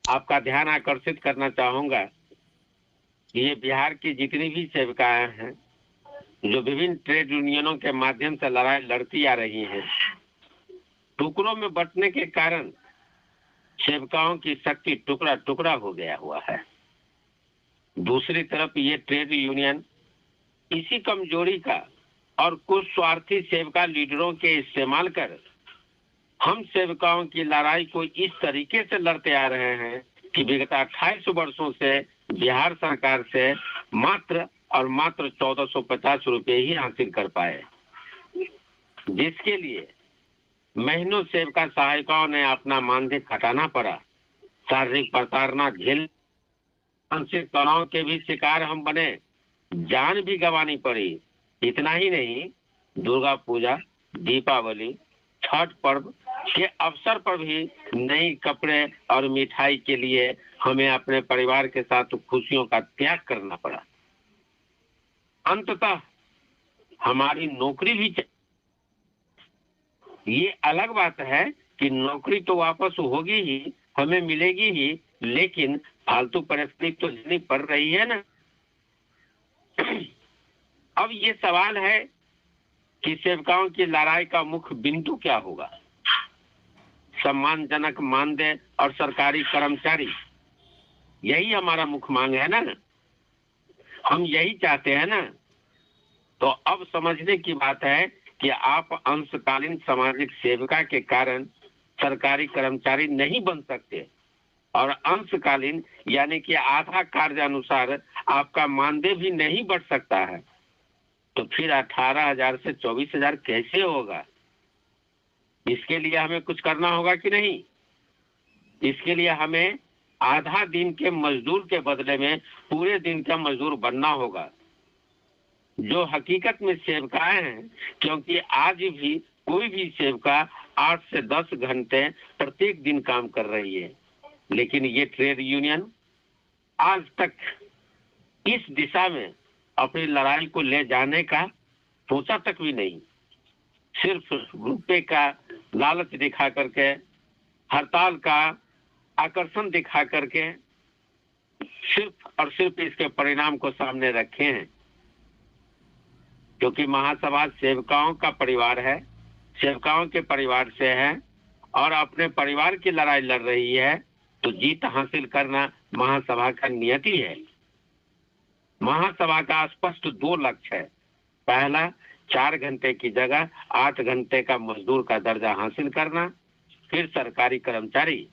आपका ध्यान आकर्षित करना चाहूंगा कि ये बिहार की जितनी भी सेविकाएं हैं जो विभिन्न ट्रेड यूनियनों के माध्यम से लड़ाई लड़ती आ रही हैं, टुकड़ों में बंटने के कारण सेविकाओं की शक्ति टुकड़ा टुकड़ा हो गया हुआ है। दूसरी तरफ ये ट्रेड यूनियन इसी कमजोरी का और कुछ स्वार्थी सेविका लीडरों के इस्तेमाल कर हम सेविकाओं की लड़ाई को इस तरीके से लड़ते आ रहे हैं कि विगत 28 वर्षों से बिहार सरकार से मात्र और मात्र 1450 रुपए ही हासिल कर पाए, जिसके लिए महीनों सेविका सहायिकाओं ने अपना मानदेय घटाना पड़ा, शारीरिक प्रताड़ना झेल, मानसिक तनाव के भी शिकार हम बने, जान भी गंवानी पड़ी। इतना ही नहीं, दुर्गा पूजा, दीपावली, छठ पर्व के अवसर पर भी नए कपड़े और मिठाई के लिए हमें अपने परिवार के साथ खुशियों का त्याग करना पड़ा। अंततः हमारी नौकरी भी, ये अलग बात है कि नौकरी तो वापस होगी ही, हमें मिलेगी ही, लेकिन फालतू परिस्थिति तो झेलनी पड़ रही है ना। अब ये सवाल है कि सेवकाओं की लड़ाई का मुख्य बिंदु क्या होगा? सम्मानजनक मानदेय और सरकारी कर्मचारी, यही हमारा मुख्य मांग है ना, हम यही चाहते हैं ना। तो अब समझने की बात है कि आप अंशकालीन सामाजिक सेविका के कारण सरकारी कर्मचारी नहीं बन सकते, और अंशकालीन यानी कि आधा कार्य अनुसार आपका मानदेय भी नहीं बढ़ सकता है। तो फिर 18,000 से 24,000 कैसे होगा? इसके लिए हमें कुछ करना होगा कि नहीं? इसके लिए हमें आधा दिन के मजदूर के बदले में पूरे दिन का मजदूर बनना होगा, जो हकीकत में सेवकाएं हैं। क्योंकि आज भी कोई भी सेवका 8 से 10 घंटे प्रत्येक दिन काम कर रही है, लेकिन ये ट्रेड यूनियन आज तक इस दिशा में अपनी लड़ाई को ले जाने का सोचा तक भी नहीं। सिर्फ रुपए का लालच दिखा करके, हड़ताल का आकर्षण दिखा करके सिर्फ और सिर्फ इसके परिणाम को सामने रखे हैं। क्योंकि महासभा सेवकाओं का परिवार है, सेवकाओं के परिवार से है और अपने परिवार की लड़ाई लड़ रही है, तो जीत हासिल करना महासभा का नियति है। महासभा का स्पष्ट 2 लक्ष्य है। पहला, 4 घंटे की जगह 8 घंटे का मजदूर का दर्जा हासिल करना, फिर सरकारी कर्मचारी,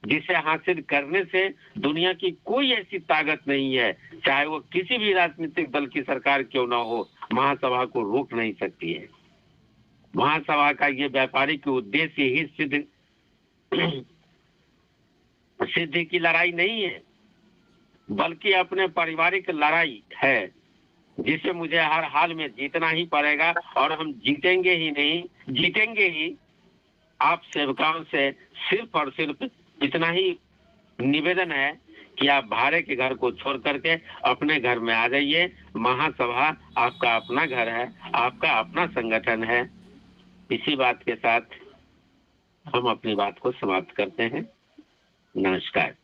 जिसे हासिल करने से दुनिया की कोई ऐसी ताकत नहीं है, चाहे वो किसी भी राजनीतिक दल की सरकार क्यों ना हो, महासभा को रोक नहीं सकती है। महासभा का ये व्यापारिक उद्देश्य ही सिद्धि की लड़ाई नहीं है, बल्कि अपने पारिवारिक लड़ाई है, जिसे मुझे हर हाल में जीतना ही पड़ेगा। और हम जीतेंगे ही नहीं, जीतेंगे ही। आप सेवकाओं से सिर्फ और सिर्फ इतना ही निवेदन है कि आप भाड़े के घर को छोड़ करके अपने घर में आ जाइए। महासभा आपका अपना घर है, आपका अपना संगठन है। इसी बात के साथ हम अपनी बात को समाप्त करते हैं। नमस्कार।